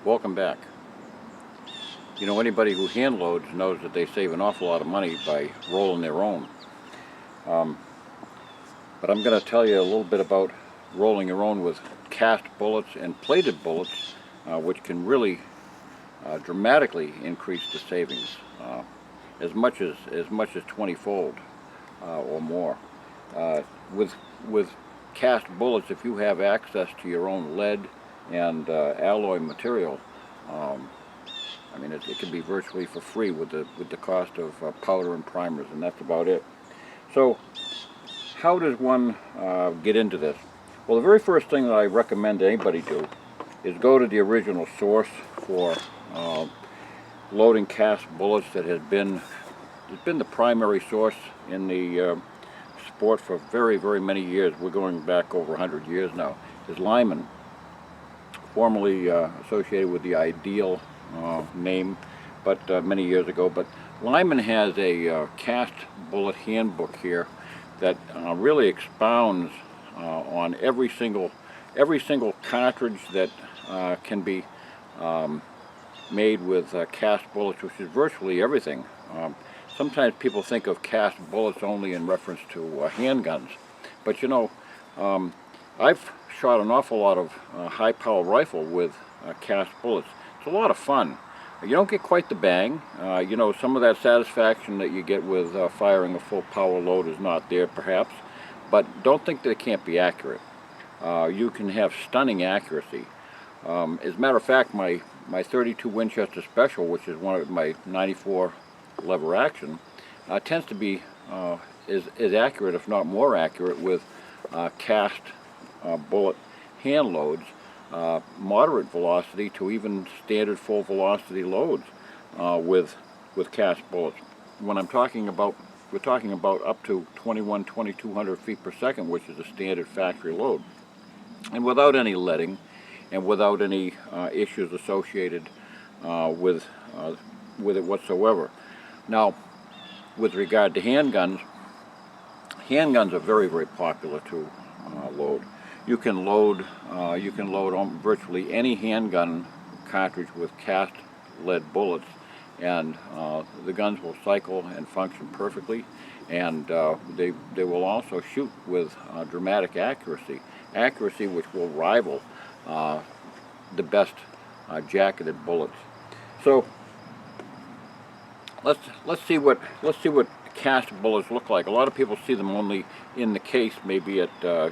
Welcome back. You know, anybody who hand loads knows that they save an awful lot of money by rolling their own. But I'm going to tell you a little bit about rolling your own with cast bullets and plated bullets, which can really dramatically increase the savings, as much as 20-fold or more. With cast bullets, if you have access to your own lead and alloy material, I mean, it can be virtually for free with the cost of powder and primers, and that's about it. So, how does one get into this? Well, the very first thing that I recommend anybody do is go to the original source for loading cast bullets that has been the primary source in the sport for very, very many years. We're going back over 100 years now. Is Lyman, formerly associated with the Ideal name, but many years ago. But Lyman has a cast bullet handbook here that really expounds on every single cartridge that can be made with cast bullets, which is virtually everything. Sometimes people think of cast bullets only in reference to handguns, but you know, I've shot an awful lot of high-power rifle with cast bullets. It's a lot of fun. You don't get quite the bang. You know, some of that satisfaction that you get with firing a full power load is not there, perhaps, but don't think that it can't be accurate. You can have stunning accuracy. As a matter of fact, my 32 Winchester Special, which is one of my 94 lever action, tends to be as accurate, if not more accurate, with cast bullet hand loads, moderate velocity to even standard full velocity loads with cast bullets. When I'm talking about, we're talking about up to 2200 feet per second, which is a standard factory load, and without any leading and without any issues associated with it whatsoever. Now, with regard to handguns are very, very popular to load. You can load on virtually any handgun cartridge with cast lead bullets, and the guns will cycle and function perfectly, and they will also shoot with dramatic accuracy which will rival the best jacketed bullets. So let's see what cast bullets look like. A lot of people see them only in the case, maybe at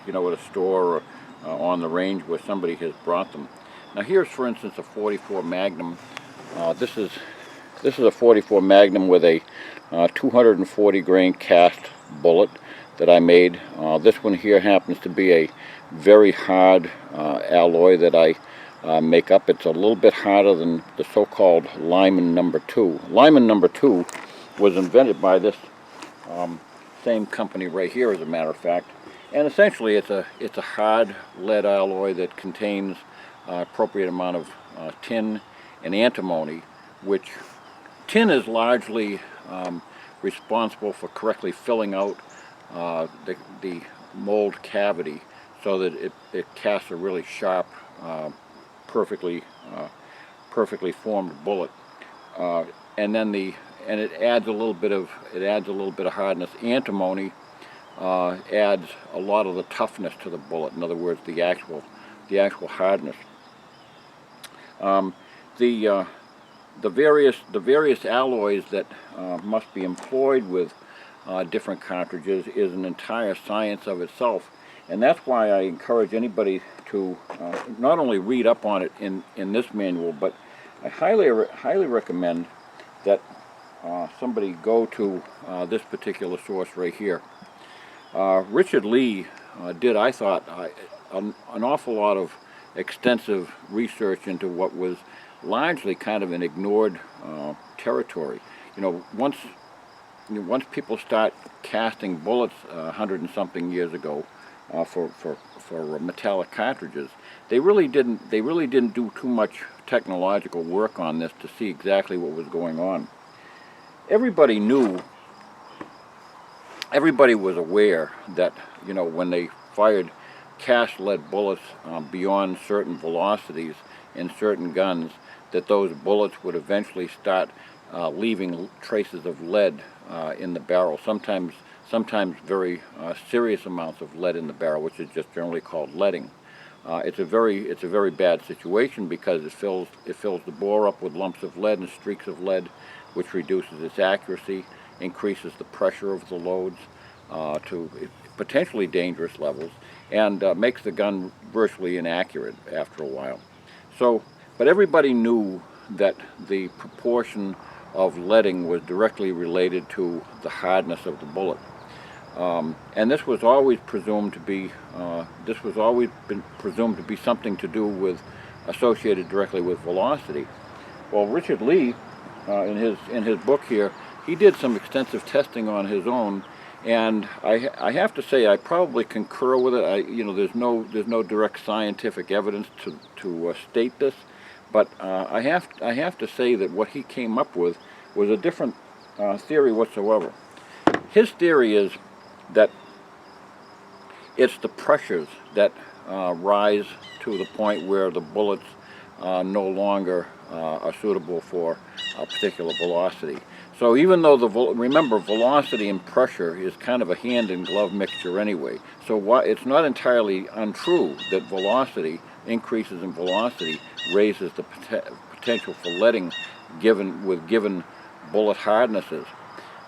you know, at a store or on the range where somebody has brought them. Now here's, for instance, a 44 Magnum. This is a 44 Magnum with a 240 grain cast bullet that I made. This one here happens to be a very hard alloy that I make up. It's a little bit harder than the so-called Lyman number 2. Lyman number 2 was invented by this same company right here, as a matter of fact, and essentially it's a hard lead alloy that contains appropriate amount of tin and antimony, which tin is largely responsible for correctly filling out the mold cavity so that it casts a really sharp, perfectly formed bullet, and it adds a little bit of hardness. Antimony adds a lot of the toughness to the bullet. In other words, the actual hardness. The various alloys that must be employed with different cartridges is an entire science of itself, and that's why I encourage anybody to not only read up on it in this manual, but I highly recommend that somebody go to this particular source right here. Richard Lee did, I thought, an awful lot of extensive research into what was largely kind of an ignored territory. You know, once people start casting bullets 100 and something years ago for metallic cartridges, they really didn't do too much technological work on this to see exactly what was going on. Everybody was aware that, you know, when they fired cast lead bullets beyond certain velocities, in certain guns that those bullets would eventually start leaving traces of lead in the barrel. Sometimes very serious amounts of lead in the barrel, which is just generally called leading. It's a very bad situation because it fills the bore up with lumps of lead and streaks of lead, which reduces its accuracy, increases the pressure of the loads to potentially dangerous levels, and makes the gun virtually inaccurate after a while. So, but everybody knew that the proportion of leading was directly related to the hardness of the bullet. And this was always presumed to be something to do with, associated directly with velocity. Well, Richard Lee, in his book here, he did some extensive testing on his own, and I have to say I probably concur with it. There's no direct scientific evidence to state this, but I have to say that what he came up with was a different theory whatsoever. His theory is that it's the pressures that rise to the point where the bullets no longer are suitable for a particular velocity. So even though remember, velocity and pressure is kind of a hand-in-glove mixture anyway. So it's not entirely untrue that increases in velocity raises the potential for leading with given bullet hardnesses.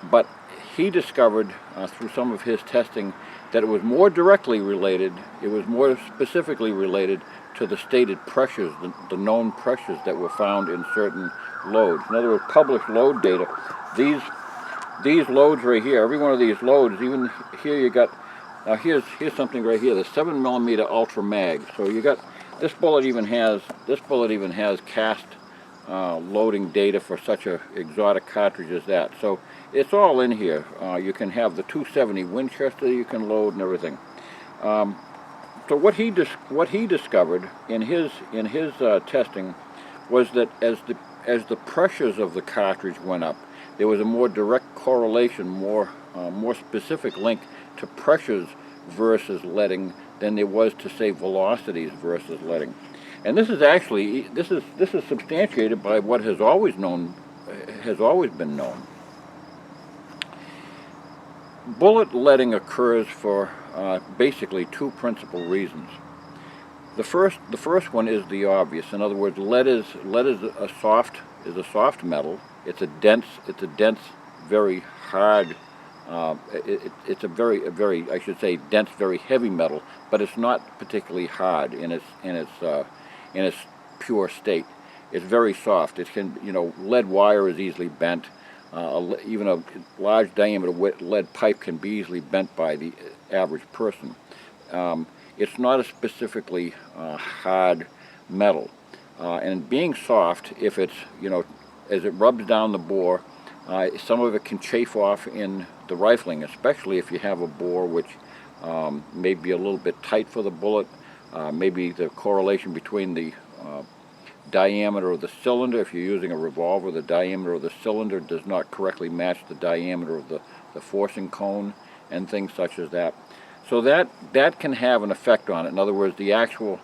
But he discovered through some of his testing that it was more directly related, it was more specifically related to the stated pressures, the known pressures that were found in certain loads. In other words, published load data. These loads right here, every one of these loads, even here you got, now here's something right here, the 7mm Ultra Mag. So you got, this bullet even has cast loading data for such a exotic cartridge as that. So it's all in here. You can have the 270 Winchester you can load and everything. So what he discovered in his testing was that as the pressures of the cartridge went up, there was a more direct correlation, more specific link to pressures versus leading than there was to, say, velocities versus leading. And this is substantiated by what has always been known. Bullet leading occurs for basically two principal reasons. The first one is the obvious. In other words, lead is a soft metal. It's a dense, very hard. It's a very I should say dense, very heavy metal, but it's not particularly hard in its pure state. It's very soft. It can, lead wire is easily bent. Even a large diameter lead pipe can be easily bent by the average person. It's not a specifically hard metal. And being soft, if it's, as it rubs down the bore, some of it can chafe off in the rifling, especially if you have a bore which may be a little bit tight for the bullet. Maybe the correlation between the diameter of the cylinder, if you're using a revolver, the diameter of the cylinder does not correctly match the diameter of the forcing cone and things such as that. So that can have an effect on it. In other words, the actual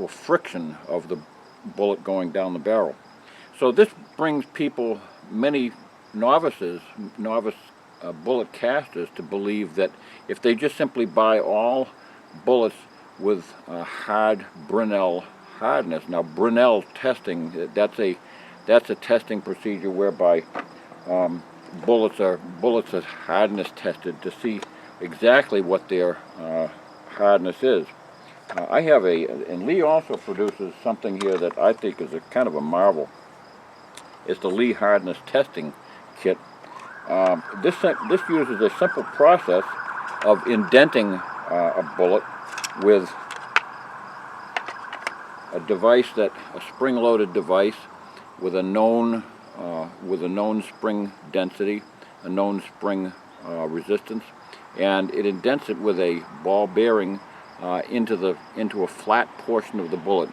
friction of the bullet going down the barrel. So this brings many novice bullet casters to believe that if they just simply buy all bullets with hard Brinell hardness. Now Brinell testing, that's a testing procedure whereby bullets are hardness tested to see exactly what their hardness is. I have and Lee also produces something here that I think is a kind of a marvel. It's the Lee hardness testing kit. This uses a simple process of indenting a bullet with a device a spring-loaded device with a known spring density, a known spring resistance, and it indents it with a ball bearing into a flat portion of the bullet.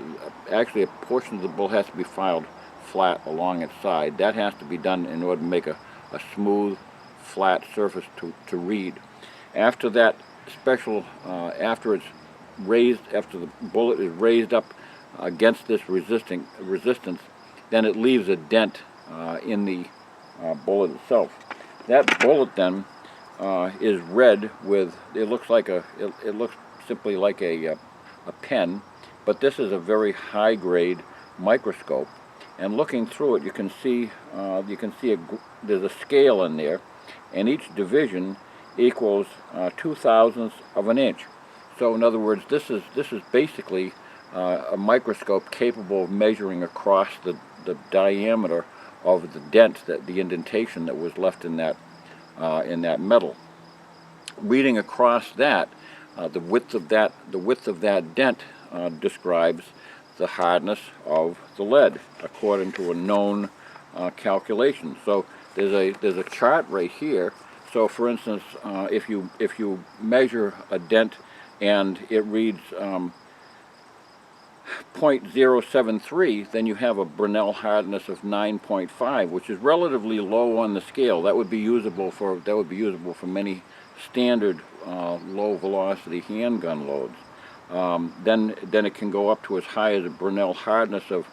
Actually, a portion of the bullet has to be filed flat along its side. That has to be done in order to make a smooth, flat surface to read. After that after the bullet is raised up against this resistance, then it leaves a dent in the bullet itself. That bullet then is red with, it looks like it looks simply like a pen, but this is a very high grade microscope, and looking through it you can see there's a scale in there, and each division equals 2/1000ths of an inch. So in other words, this is basically a microscope capable of measuring across the diameter of the dent, the indentation that was left in that metal. Reading across that, the width of that dent describes the hardness of the lead according to a known calculation. So there's a chart right here. So for instance, if you measure a dent and it reads 0.073, then you have a Brinell hardness of 9.5, which is relatively low on the scale. That would be usable for many standard low velocity handgun loads. Then it can go up to as high as a Brinell hardness of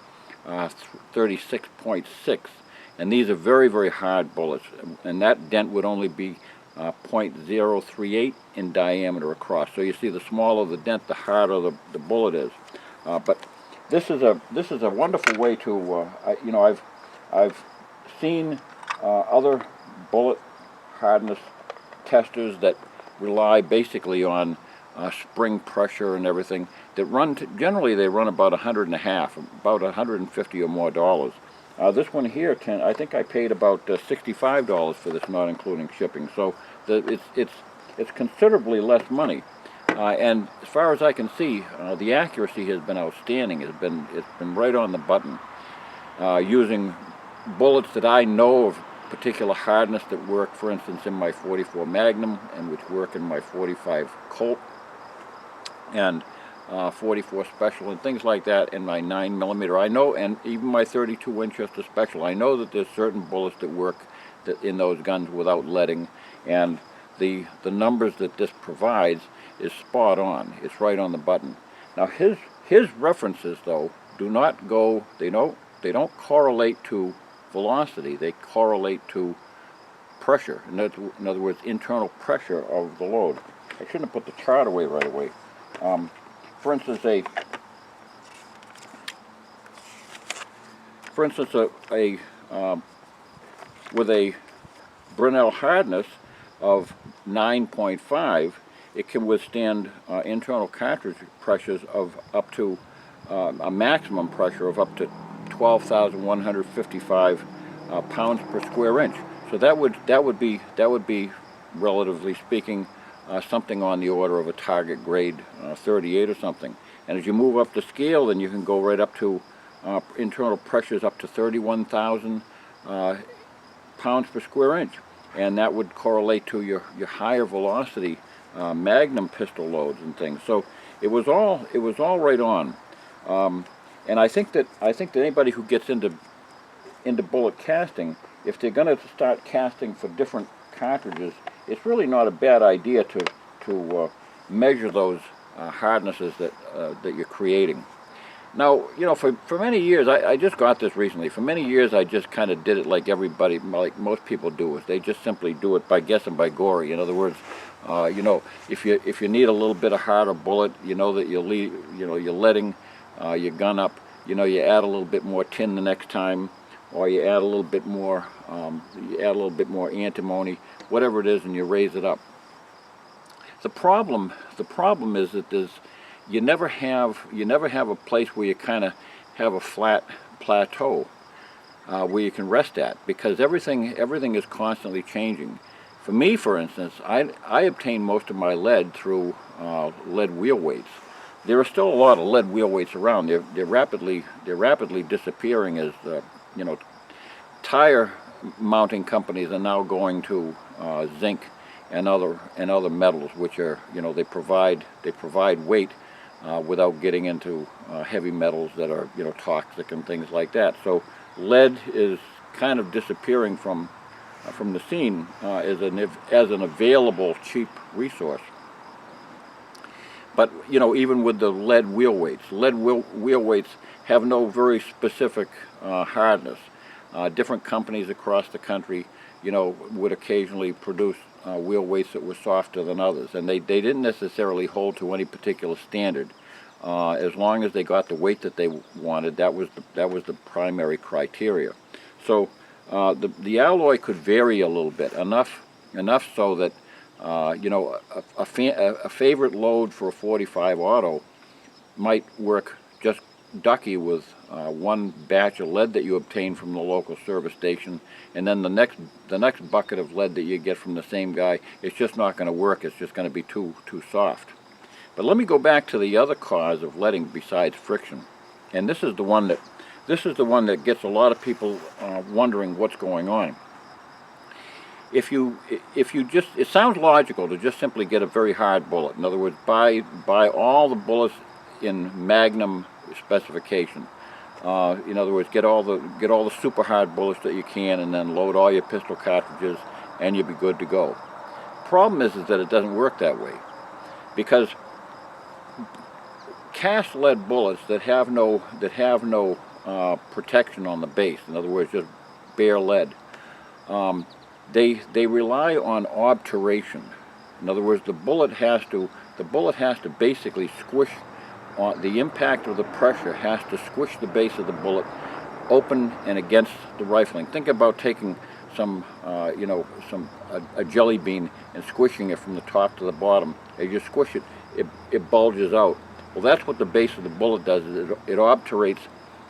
36.6, and these are very, very hard bullets, and that dent would only be 0.038 in diameter across. So you see, the smaller the dent, the harder the bullet is. But this is a wonderful way to I've seen other bullet hardness testers that rely basically on spring pressure and everything that generally they run about $150, about $150 or more dollars. This one here, I think I paid about $65 for this, not including shipping. So it's considerably less money. And as far as I can see, the accuracy has been outstanding. It's been right on the button. Using bullets that I know of particular hardness that work, for instance, in my .44 Magnum, and which work in my .45 Colt, and .44 Special, and things like that, and my 9mm. I know, and even my .32 Winchester Special. I know that there's certain bullets that work in those guns without leading, and the numbers that this provides is spot on. It's right on the button. Now his references, though, do not go. They don't correlate to velocity. They correlate to pressure. In other words, internal pressure of the load. I shouldn't have put the chart away right away. For instance, with a Brinell hardness of 9.5, it can withstand internal cartridge pressures of up to a maximum pressure of up to 12,155 pounds per square inch. So that would be relatively speaking something on the order of a target grade 38 or something. And as you move up the scale, then you can go right up to internal pressures up to 31,000 pounds per square inch, and that would correlate to your higher velocity Magnum pistol loads and things. So it was all right on. And I think that anybody who gets into bullet casting, if they're going to start casting for different cartridges, it's really not a bad idea to measure those hardnesses that you're creating. Now, for many years, I just got this recently. For many years, I just kind of did it like everybody, like most people do it. They just simply do it by guess and by gory. In other words, if you need a little bit of harder bullet, you know that you're letting your gun up. You add a little bit more tin the next time, or you add a little bit more antimony, whatever it is, and you raise it up. The problem is that you never have a place where you kind of have a flat plateau where you can rest at, because everything is constantly changing. For me, for instance, I obtain most of my lead through lead wheel weights. There are still a lot of lead wheel weights around. They're rapidly disappearing as tire mounting companies are now going to zinc and other metals, which are they provide weight without getting into heavy metals that are toxic and things like that. So lead is kind of disappearing from the scene as an available cheap resource. But even with the lead wheel weights, wheel weights have no very specific hardness. Different companies across the country, would occasionally produce wheel weights that were softer than others, and they didn't necessarily hold to any particular standard. As long as they got the weight that they wanted, that was the primary criteria. So the alloy could vary a little bit, enough so that a favorite load for a 45 auto might work just ducky with one batch of lead that you obtain from the local service station, and then the next bucket of lead that you get from the same guy, it's just not going to work. It's just going to be too soft. But let me go back to the other cause of leading besides friction, and this is the one that gets a lot of people wondering what's going on. If you just, it sounds logical to just simply get a very hard bullet. In other words, buy all the bullets in Magnum specification. In other words, get all the super hard bullets that you can, and then load all your pistol cartridges, and you'll be good to go. Problem is that it doesn't work that way, because cast lead bullets that have no protection on the base, in other words, just bare lead, they rely on obturation. In other words, the bullet has to basically squish. The impact of the pressure has to squish the base of the bullet open and against the rifling. Think about taking a jelly bean and squishing it from the top to the bottom. As you squish it, it bulges out. Well, that's what the base of the bullet does. It obturates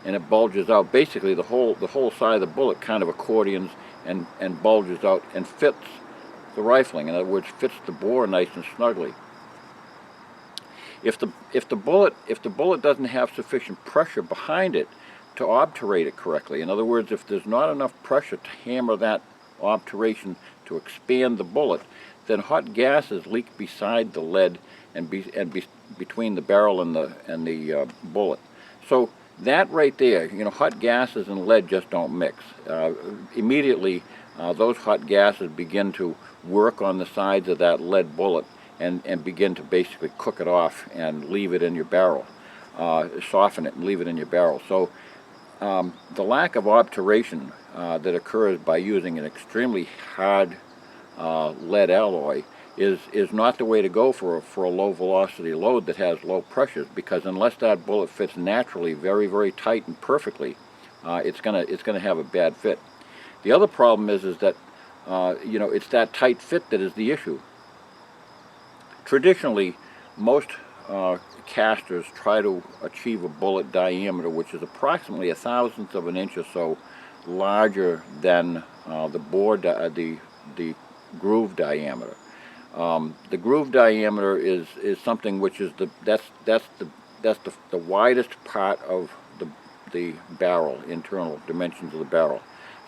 and it bulges out. Basically, the whole side of the bullet kind of accordions and bulges out and fits the rifling. In other words, fits the bore nice and snugly. If the bullet doesn't have sufficient pressure behind it to obturate it correctly, in other words, if there's not enough pressure to hammer that obturation to expand the bullet, then hot gases leak beside the lead and between the barrel and the bullet. So that right there, hot gases and lead just don't mix. Immediately, those hot gases begin to work on the sides of that lead bullet and begin to basically cook it off and leave it in your barrel, soften it and leave it in your barrel. So the lack of obturation that occurs by using an extremely hard lead alloy is not the way to go for a low velocity load that has low pressures, because unless that bullet fits naturally very, very tight and perfectly, it's gonna have a bad fit. The other problem is that it's that tight fit that is the issue. Traditionally, most casters try to achieve a bullet diameter which is approximately 1/1000th of an inch or so larger than the groove diameter. The groove diameter is something which is that's the widest part of the barrel, internal dimensions of the barrel.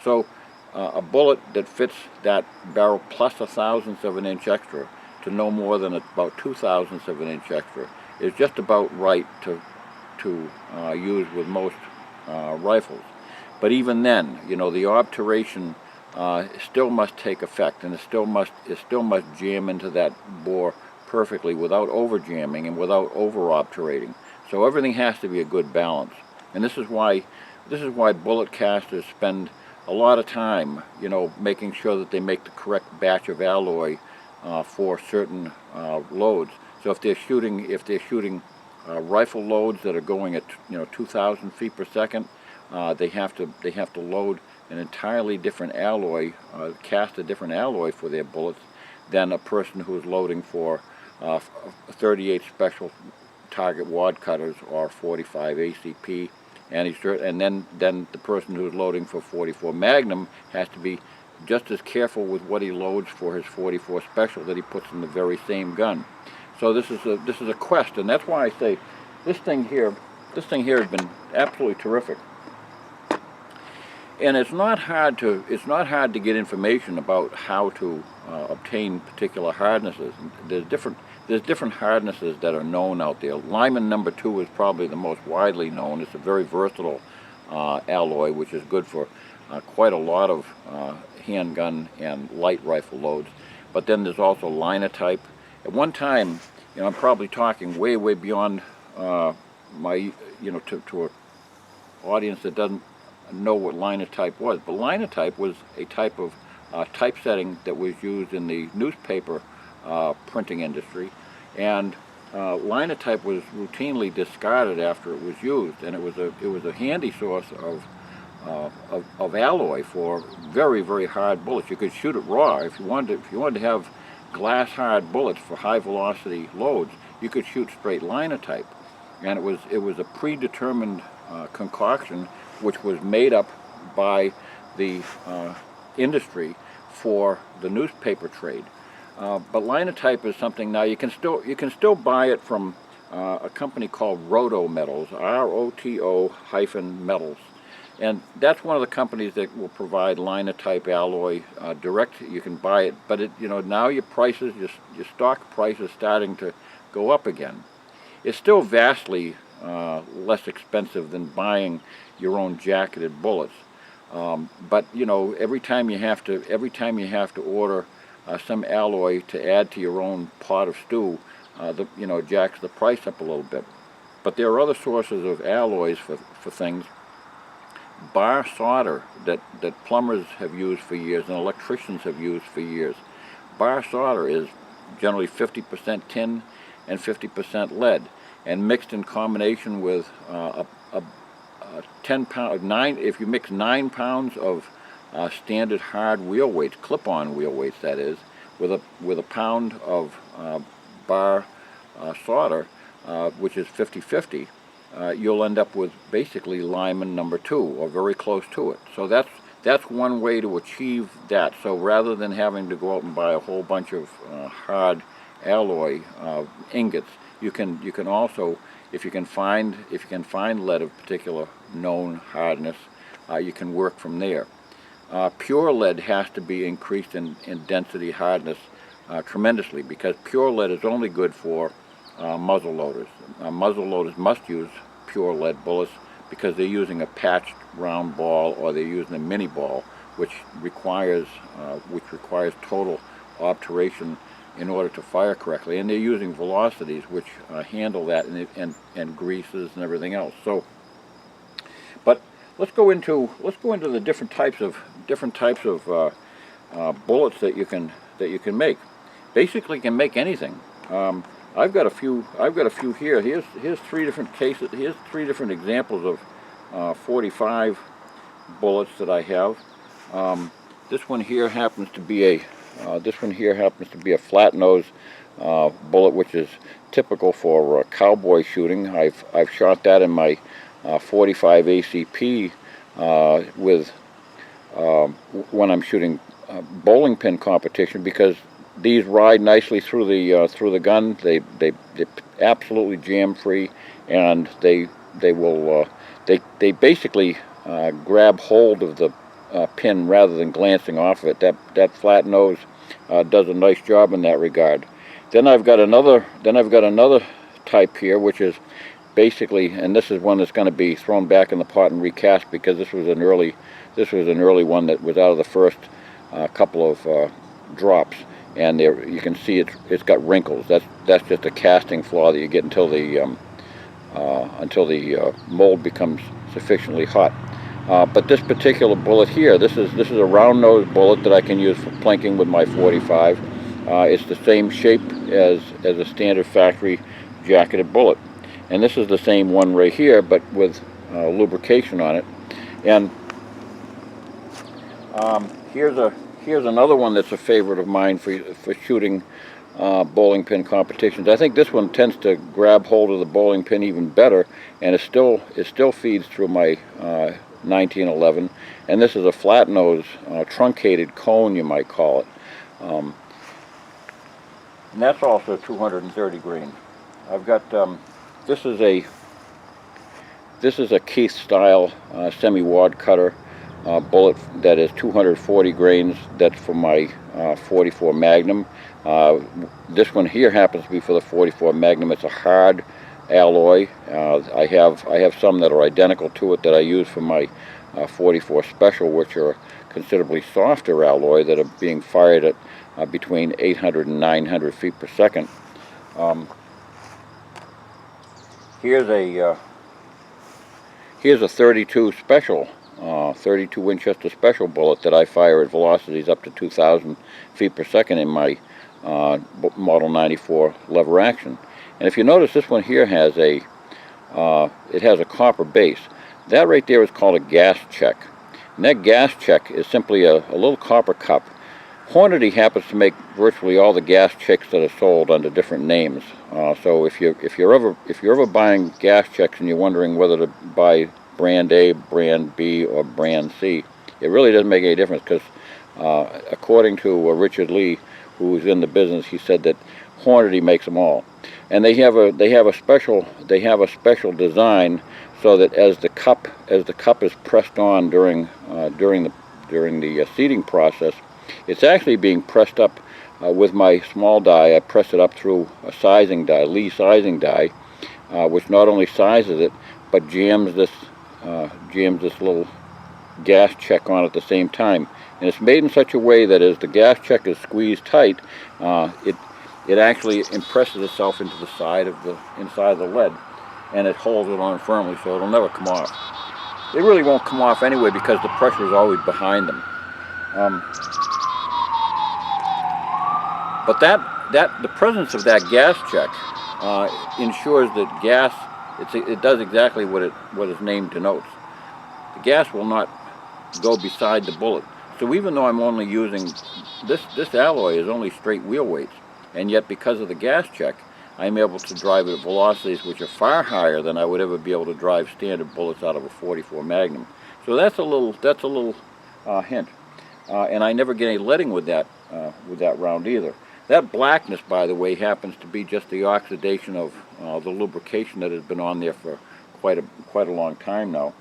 So a bullet that fits that barrel plus 1/1000th of an inch extra to no more than about 2/1000ths of an inch extra is just about right to use with most rifles. But even then, the obturation still must take effect, and it still must jam into that bore perfectly without over jamming and without over obturating. So everything has to be a good balance, and this is why bullet casters spend a lot of time, making sure that they make the correct batch of alloy for certain loads. So if they're shooting rifle loads that are going at 2,000 feet per second, they have to load an entirely different alloy, cast a different alloy for their bullets than a person who is loading for 38 special target wad cutters or 45 ACP, and then the person who's loading for 44 Magnum has to be just as careful with what he loads for his 44 special that he puts in the very same gun. So this is a quest, and that's why I say this thing here has been absolutely terrific. And it's not hard to get information about how to obtain particular hardnesses. There's different hardnesses that are known out there. Lyman number 2 is probably the most widely known. It's a very versatile alloy, which is good for quite a lot of handgun and light rifle loads. But then there's also linotype. At one time, I'm probably talking way, way beyond my, to an audience that doesn't know what linotype was. But linotype was a type of typesetting that was used in the newspaper printing industry, and linotype was routinely discarded after it was used, and it was a handy source of alloy for very, very hard bullets. You could shoot it raw if you wanted to have glass hard bullets for high velocity loads. You could shoot straight linotype, and it was a predetermined concoction which was made up by the industry for the newspaper trade. But linotype is something now you can still buy it from a company called Roto Metals, ROTO-metals, and that's one of the companies that will provide linotype alloy direct. You can buy it, but now your stock price is starting to go up again. It's still vastly less expensive than buying your own jacketed bullets, but every time you have to order some alloy to add to your own pot of stew, jacks the price up a little bit. But there are other sources of alloys for things. Bar solder that plumbers have used for years and electricians have used for years. Bar solder is generally 50% tin and 50% lead, and mixed in combination with a 10-pound, if you mix 9 pounds of standard hard wheel weights, clip-on wheel weights that is, with a pound of bar solder, which is 50-50, you'll end up with basically Lyman number 2, or very close to it. So that's one way to achieve that. So rather than having to go out and buy a whole bunch of hard alloy ingots, you can also, if you can find lead of particular known hardness, you can work from there. Pure lead has to be increased in density hardness tremendously, because pure lead is only good for muzzle loaders. Muzzle loaders must use pure lead bullets because they're using a patched round ball, or they're using a mini ball, which requires total obturation in order to fire correctly, and they're using velocities which handle that, and greases and everything else. So, but let's go into the different types of bullets that you can make. Basically, you can make anything. I've got a few here. Here's 3 different cases. Here's 3 different examples of 45 bullets that I have. This one here happens to be a flat nose bullet, which is typical for cowboy shooting. I've shot that in my 45 ACP when I'm shooting bowling pin competition, because these ride nicely through the gun. They absolutely jam free, and they basically grab hold of the pin rather than glancing off of it. That flat nose does a nice job in that regard. Then I've got another type here, which is basically, and this is one that's going to be thrown back in the pot and recast, because this was an early one that was out of the first couple of drops, and there you can see it's got wrinkles. That's just a casting flaw that you get until the mold becomes sufficiently hot. But this particular bullet here, this is a round nose bullet that I can use for plinking with my 45. It's the same shape as a standard factory jacketed bullet, and this is the same one right here, but with lubrication on it. And here's another one that's a favorite of mine for shooting bowling pin competitions. I think this one tends to grab hold of the bowling pin even better, and it still feeds through my 1911. And this is a flat nose truncated cone, you might call it. And that's also 230 grain. I've got this is a Keith style semi-wad cutter bullet that is 240 grains. That's for my 44 Magnum. This one here happens to be for the 44 Magnum. It's a hard alloy. I have some that are identical to it that I use for my 44 Special, which are considerably softer alloy that are being fired at between 800 and 900 feet per second. Here's a 32 special, 32 Winchester special bullet that I fire at velocities up to 2,000 feet per second in my Model 94 lever action. And if you notice, this one here has it has a copper base. That right there is called a gas check. And that gas check is simply a little copper cup. Hornady happens to make virtually all the gas checks that are sold under different names. So if you're ever buying gas checks and you're wondering whether to buy brand A, brand B, or brand C, it really doesn't make any difference, because according to Richard Lee, who's in the business, he said that Hornady makes them all, and they have a special design so that as the cup is pressed on during the seating process, it's actually being pressed up with my small die. I press it up through a sizing die, Lee sizing die, which not only sizes it but jams this little gas check on at the same time. And it's made in such a way that as the gas check is squeezed tight, it actually impresses itself into the inside of the lead, and it holds it on firmly, so it'll never come off. It really won't come off anyway, because the pressure is always behind them. But the presence of that gas check ensures that gas, it does exactly what its name denotes. The gas will not go beside the bullet. So even though I'm only using this alloy is only straight wheel weights, and yet because of the gas check, I'm able to drive it at velocities which are far higher than I would ever be able to drive standard bullets out of a 44 Magnum. So that's a little hint. And I never get any leading with that round either. That blackness, by the way, happens to be just the oxidation of the lubrication that has been on there for quite a long time now.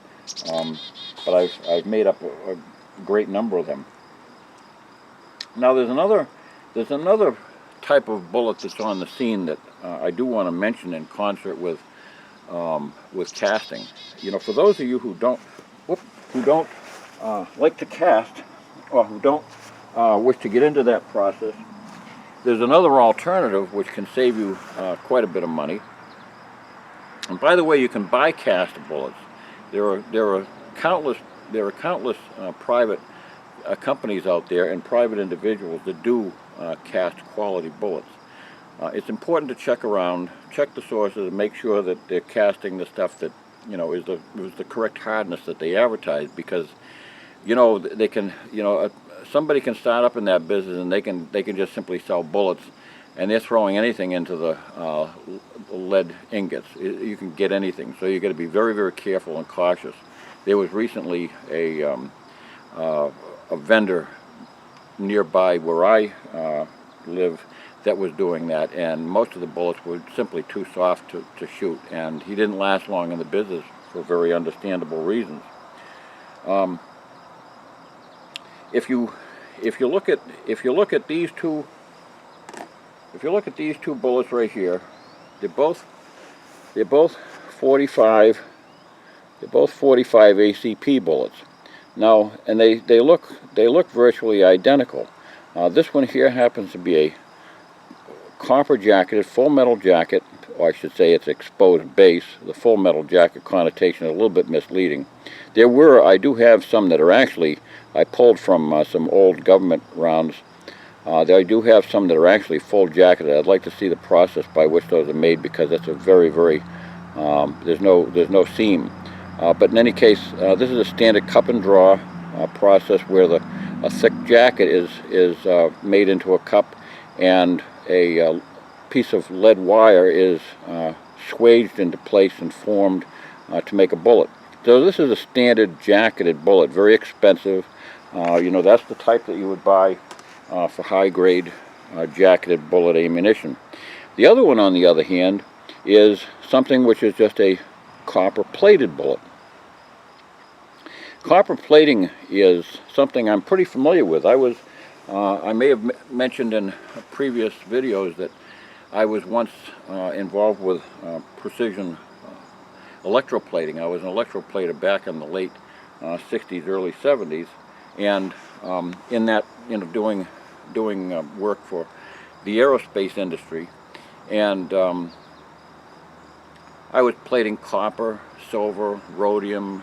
But I've made up a great number of them. Now there's another type of bullet that's on the scene that I do want to mention in concert with casting. You know, for those of you who don't like to cast, or who don't wish to get into that process, there's another alternative which can save you quite a bit of money. And by the way, you can buy cast bullets. There are countless private companies out there and private individuals that do cast quality bullets. It's important to check the sources, and make sure that they're casting the stuff that is the correct hardness that they advertise, because they can somebody can start up in that business and they can just simply sell bullets, and they're throwing anything into the lead ingots. You can get anything, so you got to be very, very careful and cautious. There was recently a vendor nearby where I live that was doing that, and most of the bullets were simply too soft to shoot, and he didn't last long in the business for very understandable reasons. If you look at these two bullets right here, they're both 45 ACP bullets. Now, and they look virtually identical. This one here happens to be a copper jacketed full metal jacket, or I should say it's exposed base. The full metal jacket connotation is a little bit misleading. I do have some that are actually, I pulled from some old government rounds. I do have some that are actually full jacketed. I'd like to see the process by which those are made, because it's a very, very, there's no seam. But in any case, this is a standard cup and draw process where a thick jacket is made into a cup, and a piece of lead wire is swaged into place and formed to make a bullet. So this is a standard jacketed bullet, very expensive. That's the type that you would buy for high-grade jacketed bullet ammunition. The other one, on the other hand, is something which is just a copper-plated bullet. Copper plating is something I'm pretty familiar with. I may have mentioned in previous videos that I was once involved with precision electroplating. I was an electroplater back in the late 60s, early 70s, and in that, doing work for the aerospace industry. And I was plating copper, silver, rhodium,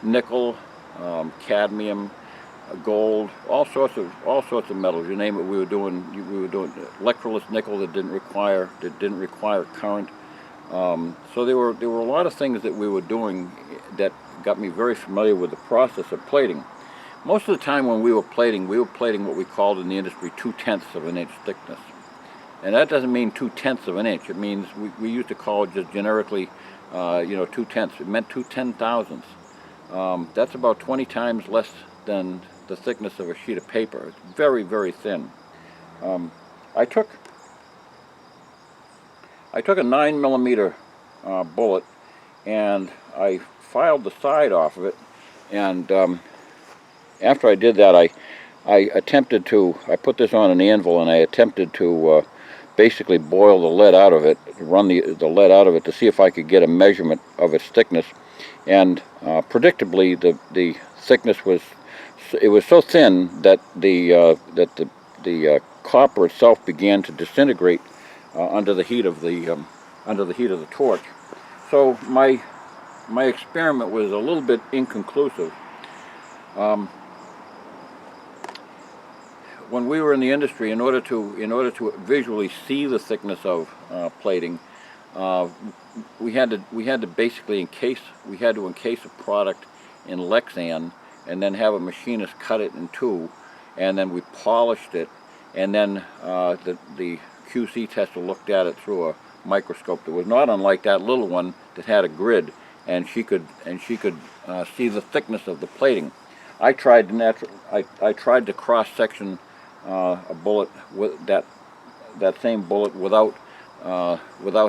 nickel, cadmium, gold, all sorts of metals. You name it, we were doing electroless nickel that didn't require current. So there were a lot of things that we were doing that got me very familiar with the process of plating. Most of the time when we were plating what we called in the industry 2/10 of an inch thickness. And that doesn't mean 2/10 of an inch. It means we used to call it just generically, 2/10. It meant 2/10,000ths. That's about 20 times less than the thickness of a sheet of paper. It's very, very thin. I took a 9mm bullet, and I filed the side off of it. And after I did that, I put this on an anvil, and I attempted to basically boil the lead out of it, run the lead out of it to see if I could get a measurement of its thickness. And predictably, the thickness was so thin that the copper itself began to disintegrate under the heat of the torch. So my experiment was a little bit inconclusive. When we were in the industry, in order to visually see the thickness of plating, we had to basically encase a product in Lexan, and then have a machinist cut it in two, and then we polished it, and then the QC tester looked at it through a microscope that was not unlike that little one that had a grid, and she could see the thickness of the plating. I tried to cross section a bullet with that same bullet without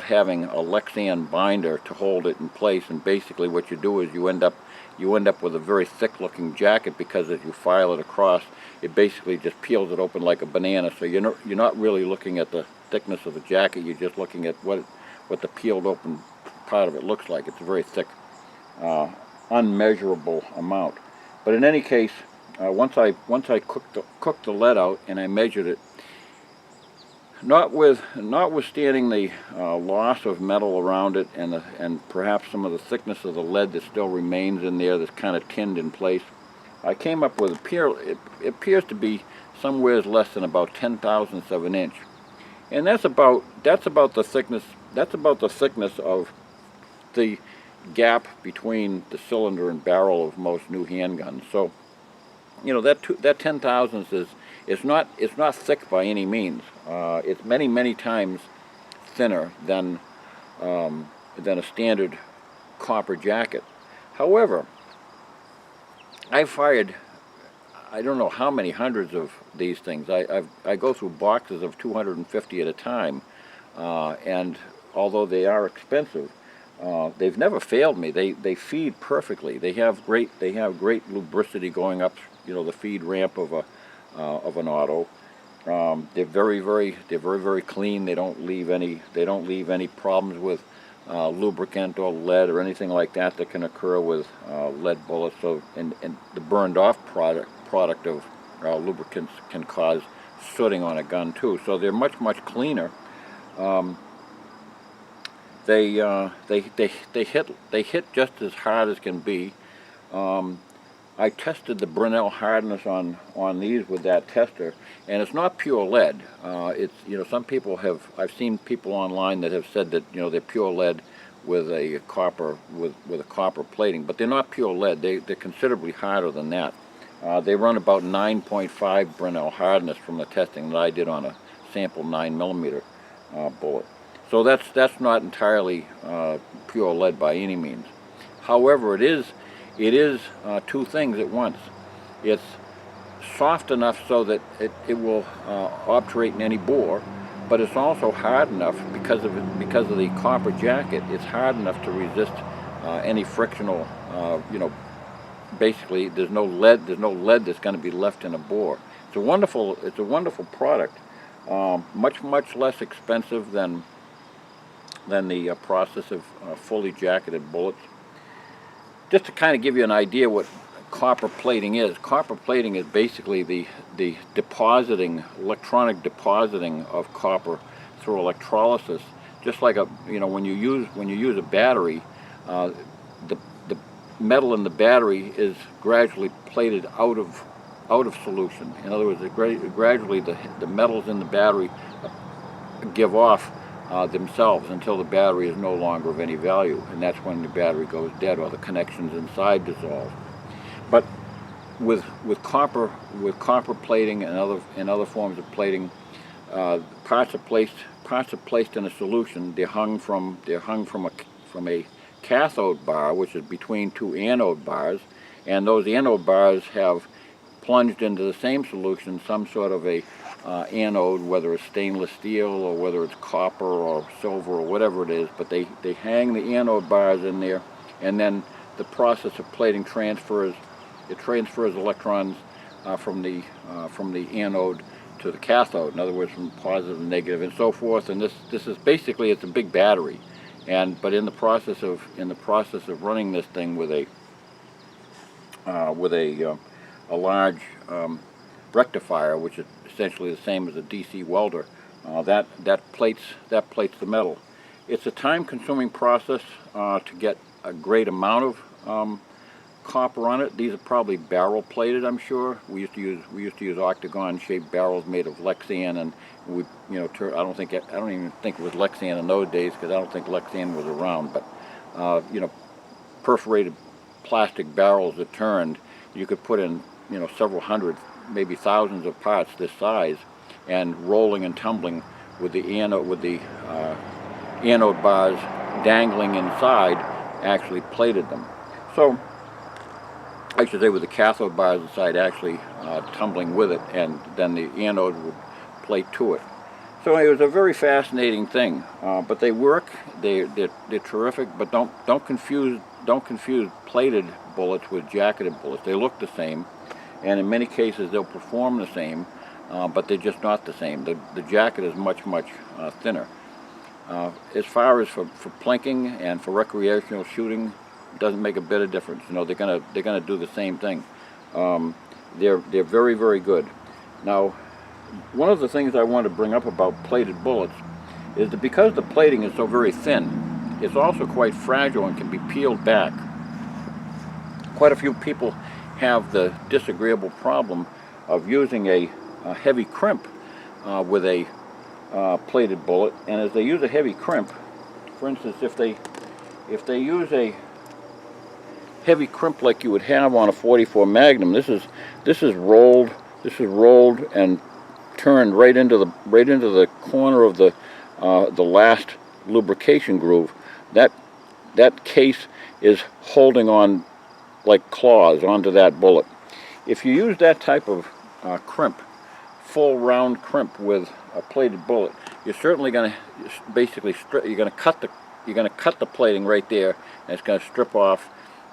having a Lexan binder to hold it in place, and basically what you do is you end up with a very thick looking jacket, because as you file it across, it basically just peels it open like a banana. So you're not really looking at the thickness of the jacket, you're just looking at what the peeled open part of it looks like. It's a very thick, unmeasurable amount. But in any case, once I cooked the lead out and I measured it, notwithstanding the loss of metal around it and perhaps some of the thickness of the lead that still remains in there that's kind of tinned in place, I came up with it appears to be somewhere less than about 10,000ths of an inch, and that's about the thickness of the gap between the cylinder and barrel of most new handguns. So, that 10,000ths is it's not thick by any means. It's many times thinner than a standard copper jacket. However, I fired I don't know how many hundreds of these things. I go through boxes of 250 at a time, and although they are expensive, they've never failed me. They feed perfectly. They have great lubricity going up, the feed ramp of an auto. They're very clean. They don't leave any problems with lubricant or lead or anything like that can occur with lead bullets. So and the burned off product of lubricants can cause sooting on a gun too. So they're much cleaner. They hit just as hard as can be. I tested the Brunel hardness on these with that tester, and it's not pure lead. It's some people I've seen people online that have said that they're pure lead with a copper plating, but they're not pure lead. They're considerably harder than that. They run about 9.5 Brunel hardness from the testing that I did on a sample 9mm bullet. So that's not entirely pure lead by any means. However, it is two things at once. It's soft enough so that it will obturate in any bore, but it's also hard enough because of the copper jacket. It's hard enough to resist any frictional. Basically, there's no lead that's going to be left in a bore. It's a wonderful product. Much less expensive than the process of fully jacketed bullets. Just to kind of give you an idea what copper plating is. Copper plating is basically the electronic depositing of copper through electrolysis just like when you use a battery, the metal in the battery is gradually plated out of solution. In other words, gradually the metals in the battery give off themselves until the battery is no longer of any value, and that's when the battery goes dead or the connections inside dissolve. But with copper plating and other forms of plating, parts are placed in a solution. They're hung from a cathode bar, which is between two anode bars, and those anode bars have plunged into the same solution some sort of a anode, whether it's stainless steel or whether it's copper or silver or whatever it is, but they hang the anode bars in there, and then the process of plating transfers electrons from the anode to the cathode. In other words, from positive and negative and so forth. And this is basically, it's a big battery, but in the process of running this thing with a large rectifier, which is essentially the same as a DC welder, that plates the metal. It's a time-consuming process to get a great amount of copper on it. These are probably barrel plated, I'm sure. We used to use octagon-shaped barrels made of Lexan, and I don't even think it was Lexan in those days, because I don't think Lexan was around. But perforated plastic barrels that turned, you could put in several hundred, maybe thousands of parts this size, and rolling and tumbling with the anode bars dangling inside actually plated them. So I should say with the cathode bars inside actually tumbling with it, and then the anode would plate to it. So it was a very fascinating thing. But they work. They're terrific. But don't confuse plated bullets with jacketed bullets. They look the same, and in many cases they'll perform the same, but they're just not the same. The jacket is much thinner. As far as for plinking and for recreational shooting, it doesn't make a bit of difference. They're gonna do the same thing. They're very, very good. Now, one of the things I want to bring up about plated bullets is that because the plating is so very thin, it's also quite fragile and can be peeled back. Quite a few people have the disagreeable problem of using a heavy crimp with a plated bullet, and as they use a heavy crimp, for instance, if they use a heavy crimp like you would have on a .44 Magnum, this is rolled and turned right into the corner of the last lubrication groove. That case is holding on like claws onto that bullet. If you use that type of crimp, full round crimp with a plated bullet, you're certainly going to basically you're going to cut the plating right there, and it's going to strip off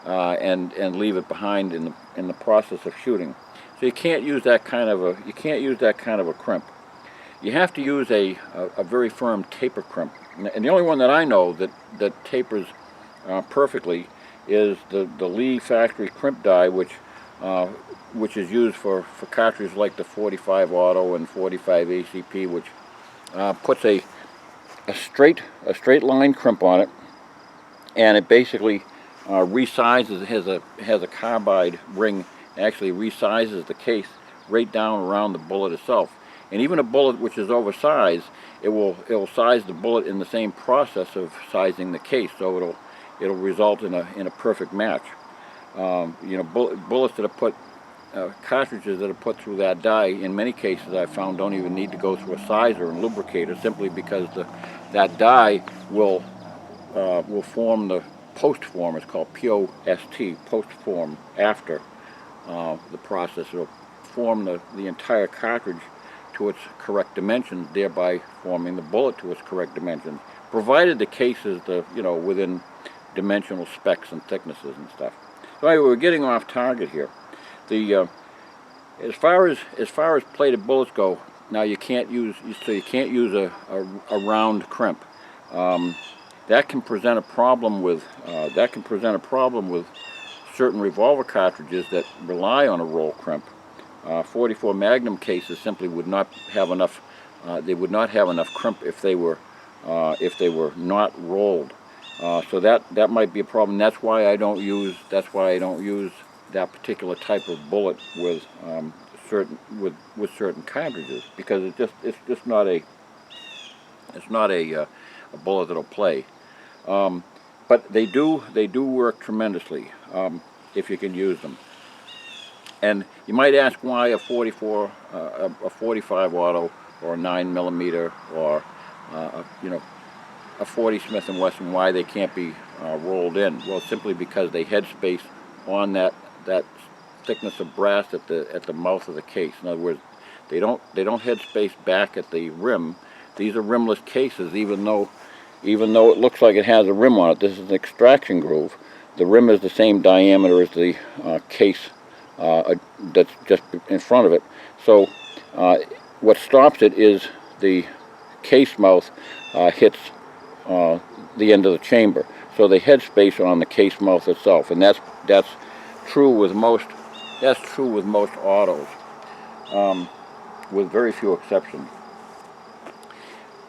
and leave it behind in the process of shooting. So you can't use that kind of a crimp. You have to use a very firm taper crimp, and the only one that I know that tapers perfectly is the Lee factory crimp die, which is used for cartridges like the .45 Auto and .45 ACP, which puts a straight line crimp on it, and it basically resizes. It has a carbide ring, actually resizes the case right down around the bullet itself. And even a bullet which is oversized, it will size the bullet in the same process of sizing the case, so it'll result in a perfect match. Bullets that are put, cartridges that are put through that die, in many cases I've found don't even need to go through a sizer and lubricator, simply because that die will form the post form. It's called POST, post form, after the process. It'll form the entire cartridge to its correct dimensions, thereby forming the bullet to its correct dimensions, provided the case is within dimensional specs and thicknesses and stuff. So anyway, we're getting off target here. As far as plated bullets go, now you can't use a round crimp. That can present a problem with certain revolver cartridges that rely on a roll crimp. .44 Magnum cases simply would not have enough. They would not have enough crimp if they were if they were not rolled. So that might be a problem. That's why I don't use that particular type of bullet with certain cartridges, because it's just not a bullet that'll play. But they do work tremendously if you can use them. And you might ask why a 44, a 45 auto, or a 9mm, or a 40 Smith & Wesson, why they can't be rolled in. Well, simply because they headspace on that thickness of brass at the mouth of the case. In other words, they don't headspace back at the rim. These are rimless cases, even though it looks like it has a rim on it. This is an extraction groove. The rim is the same diameter as the case that's just in front of it. So what stops it is the case mouth hits the end of the chamber. So they headspace on the case mouth itself, and that's true with most autos, with very few exceptions.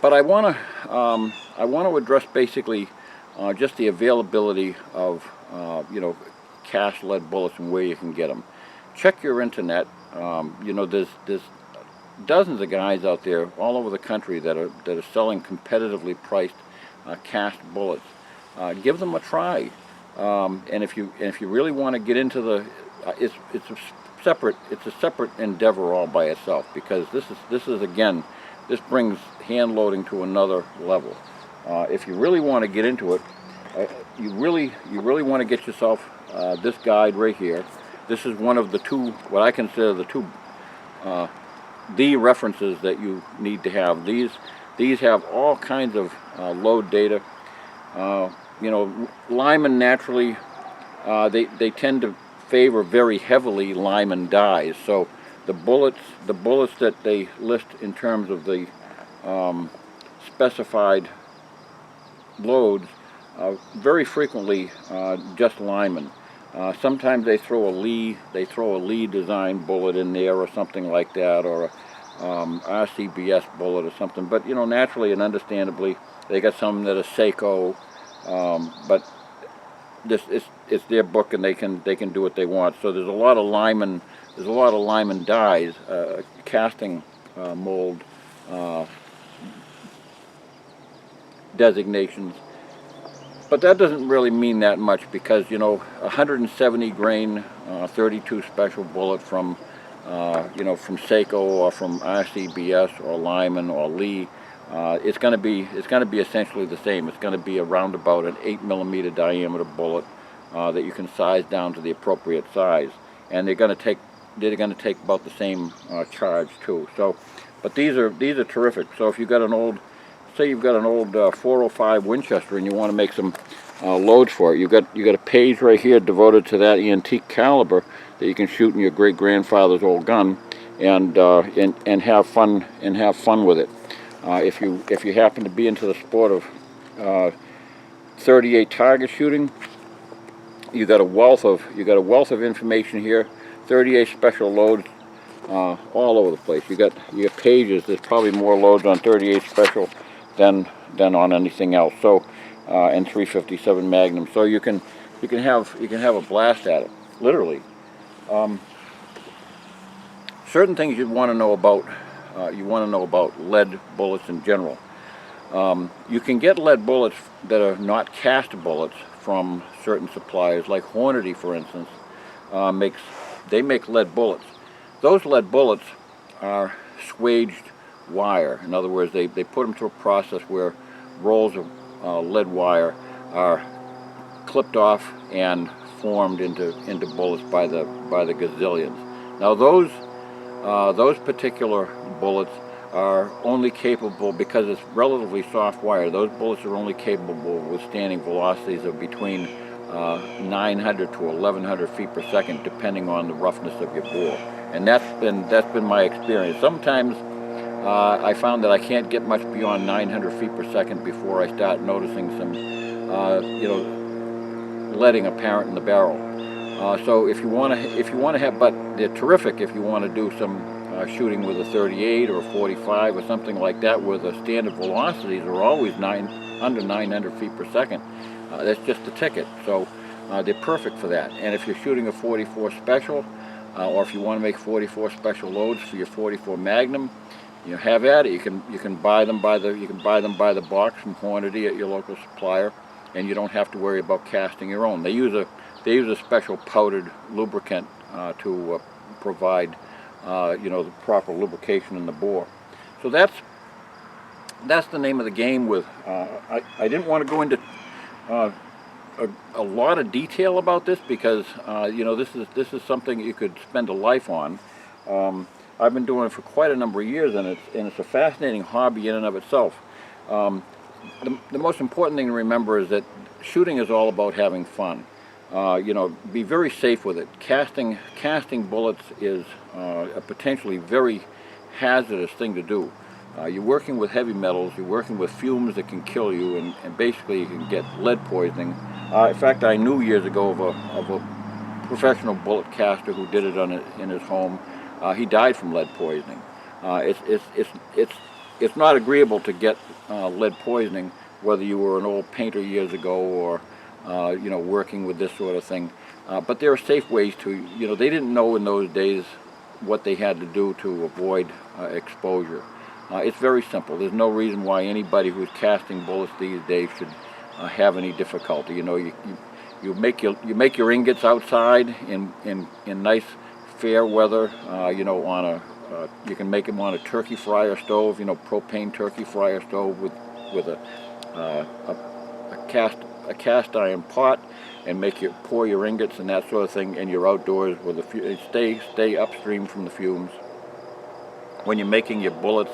But I want to address basically just the availability of cast lead bullets and where you can get them. Check your internet. There's dozens of guys out there all over the country that are selling competitively priced cast bullets. Give them a try. And if you really want to get into the, it's a separate endeavor all by itself, because this is again, this brings hand loading to another level. If you really want to get into it, you really want to get yourself this guide right here. This is one of the two, what I consider the references that you need to have. These have all kinds of load data. Lyman naturally, they tend to favor very heavily Lyman dies. So the bullets that they list in terms of the specified loads, very frequently just Lyman. Sometimes they throw a Lee design bullet in there or something like that, or a RCBS bullet or something. But naturally and understandably, they got some that are Seiko. But it's their book, and they can do what they want. So there's a lot of Lyman dies, casting mold designations. But that doesn't really mean that much, because 170 grain 32 special bullet from from Seiko or from RCBS or Lyman or Lee, it's going to be essentially the same. It's going to be around about an 8mm diameter bullet that you can size down to the appropriate size, and they're going to take about the same charge too. So, but these are terrific. So if you've got an old, say you've got an old 405 Winchester and you want to make some loads for it, you got a page right here devoted to that antique caliber that you can shoot in your great grandfather's old gun, and have fun with it. If you happen to be into the sport of 38 target shooting, you got a wealth of information here. 38 special loads all over the place. You got pages. There's probably more loads on 38 special than on anything else. So and 357 Magnum. So you can have a blast at it, literally. Certain things you want to know about lead bullets in general. You can get lead bullets that are not cast bullets from certain suppliers, like Hornady, for instance. They make lead bullets. Those lead bullets are swaged wire. In other words, they put them through a process where rolls of lead wire are clipped off and formed into bullets by the gazillions. Now those particular bullets are only capable, because it's relatively soft wire, those bullets are only capable of withstanding velocities of between 900 to 1100 feet per second, depending on the roughness of your bore. And that's been my experience. Sometimes I found that I can't get much beyond 900 feet per second before I start noticing some leading apparent in the barrel. So if you want to have, but they're terrific if you want to do some shooting with a 38 or a 45 or something like that, where the standard velocities are always under 900 feet per second. That's just the ticket. So they're perfect for that. And if you're shooting a 44 special, or if you want to make 44 special loads for your 44 Magnum, you have at it. You can buy them by the box from Hornady at your local supplier, and you don't have to worry about casting your own. They use a special powdered lubricant to provide the proper lubrication in the bore. So that's the name of the game. With I didn't want to go into a lot of detail about this, because this is something you could spend a life on. I've been doing it for quite a number of years, and it's a fascinating hobby in and of itself. The most important thing to remember is that shooting is all about having fun. Be very safe with it. Casting bullets is a potentially very hazardous thing to do. You're working with heavy metals, you're working with fumes that can kill you, and basically you can get lead poisoning. In fact, I knew years ago of a professional bullet caster who did it in his home. He died from lead poisoning. It's not agreeable to get lead poisoning, whether you were an old painter years ago or working with this sort of thing. But there are safe ways to, they didn't know in those days what they had to do to avoid exposure. It's very simple. There's no reason why anybody who's casting bullets these days should have any difficulty. You make your ingots outside in nice fair weather. You can make them on a turkey fryer stove, propane turkey fryer stove with a cast iron pot, and pour your ingots and that sort of thing, and you're outdoors with stay upstream from the fumes. When you're making your bullets,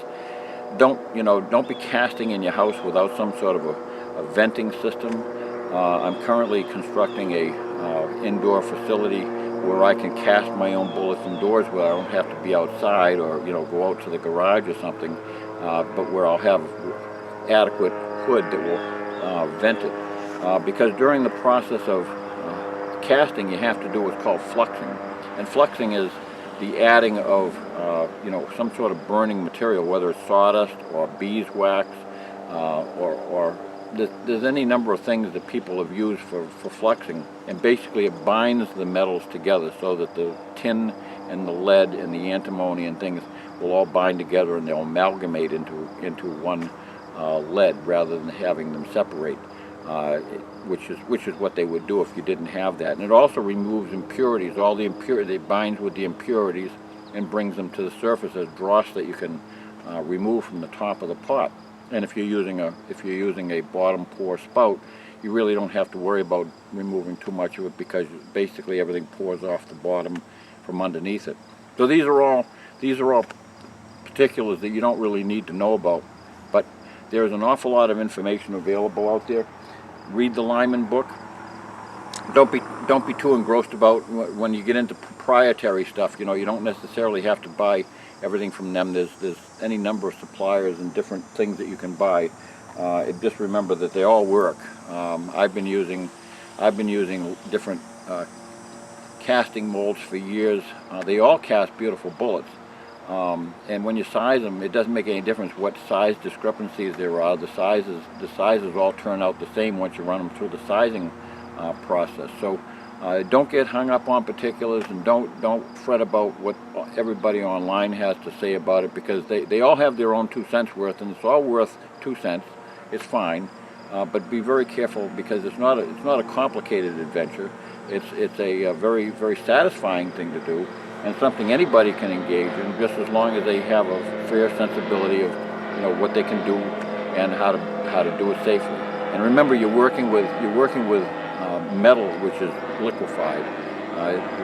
don't be casting in your house without some sort of a venting system. I'm currently constructing a indoor facility where I can cast my own bullets indoors, where I don't have to be outside or go out to the garage or something, but where I'll have adequate hood that will vent it. Because during the process of casting, you have to do what's called fluxing, and fluxing is the adding of some sort of burning material, whether it's sawdust or beeswax, or there's any number of things that people have used for fluxing, and basically it binds the metals together so that the tin and the lead and the antimony and things will all bind together, and they'll amalgamate into one lead rather than having them separate, which is what they would do if you didn't have that. And it also removes impurities. All the impurities, it binds with the impurities and brings them to the surface as dross that you can remove from the top of the pot. And if you're using a bottom pour spout, you really don't have to worry about removing too much of it, because basically everything pours off the bottom from underneath it. So these are all particulars that you don't really need to know about, but there's an awful lot of information available out there. Read the Lyman book. Don't be too engrossed about when you get into proprietary stuff. You don't necessarily have to buy everything from them. There's any number of suppliers and different things that you can buy. Just remember that they all work. I've been using different casting molds for years. They all cast beautiful bullets. And when you size them, it doesn't make any difference what size discrepancies there are. The sizes all turn out the same once you run them through the sizing process. So don't get hung up on particulars, and don't fret about what everybody online has to say about it, because they all have their own 2 cents worth, and it's all worth 2 cents. It's fine, but be very careful, because it's not a complicated adventure. It's a very, very satisfying thing to do, and something anybody can engage in, just as long as they have a fair sensibility of what they can do and how to do it safely. And remember, you're working with metal which is liquefied.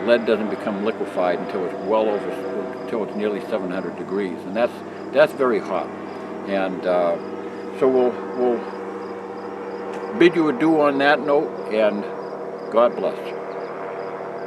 Lead doesn't become liquefied until it's nearly 700 degrees, and that's very hot. And so we'll bid you adieu on that note, and God bless.